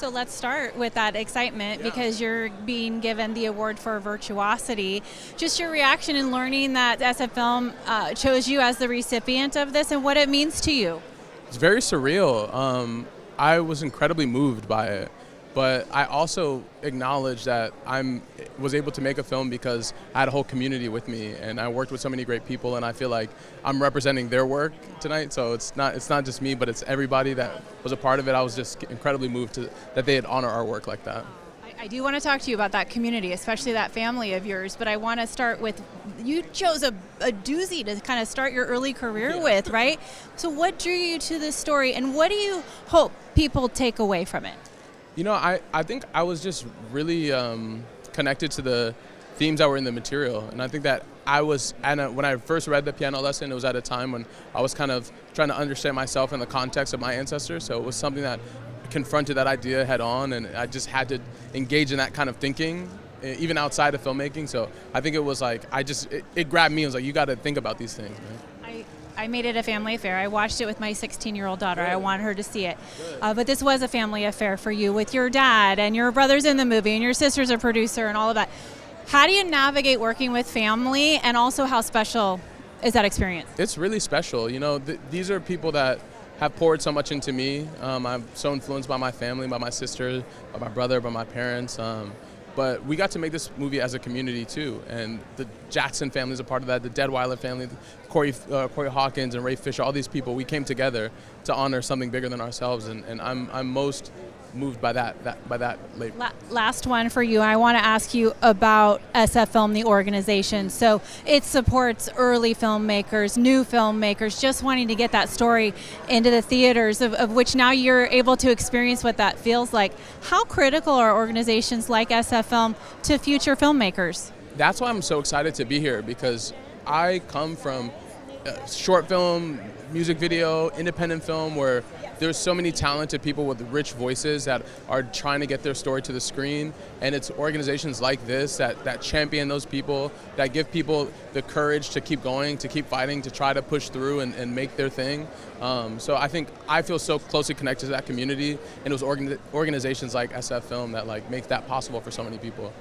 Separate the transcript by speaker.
Speaker 1: So let's start with that excitement because you're being given the award for Virtuosity. Just your reaction in learning that SF Film chose you as the recipient of this and what it means to you.
Speaker 2: It's very surreal. I was incredibly moved by it, but I also acknowledge that I was able to make a film because I had a whole community with me, and I worked with so many great people, and I feel like I'm representing their work tonight. So it's not just me, but it's everybody that was a part of it. I was just incredibly moved that they'd honor our work like that.
Speaker 1: I do want to talk to you about that community, especially that family of yours, but I want to start with, you chose a doozy to kind of start your early career with, right? So what drew you to this story, and what do you hope people take away from it?
Speaker 2: You know, I think I was just really connected to the themes that were in the material, and I think that when I first read the piano lesson, it was at a time when I was kind of trying to understand myself in the context of my ancestors, so it was something that confronted that idea head on, and I just had to engage in that kind of thinking, even outside of filmmaking. So I think it was like, it grabbed me. It was like, you got to think about these things, man.
Speaker 1: I made it a family affair. I watched it with my 16-year-old daughter. I want her to see it. But this was a family affair for you with your dad, and your brother's in the movie, and your sister's a producer, and all of that. How do you navigate working with family, and also how special is that experience?
Speaker 2: It's really special. You know, these are people that have poured so much into me. I'm so influenced by my family, by my sister, by my brother, by my parents. But we got to make this movie as a community too, and the Jackson family is a part of that, the Deadweiler family, Corey Hawkins and Ray Fisher, all these people, we came together to honor something bigger than ourselves, and I'm most moved by that label.
Speaker 1: Last one for you. I want to ask you about SF Film, the organization. So it supports early filmmakers, new filmmakers, just wanting to get that story into the theaters, of which now you're able to experience what that feels like. How critical are organizations like SF Film to future filmmakers?
Speaker 2: That's why I'm so excited to be here, because I come from short film, music video, independent film, where there's so many talented people with rich voices that are trying to get their story to the screen, and it's organizations like this that champion those people, that give people the courage to keep going, to keep fighting, to try to push through and make their thing. So I think I feel so closely connected to that community, and it was organizations like SF Film that make that possible for so many people.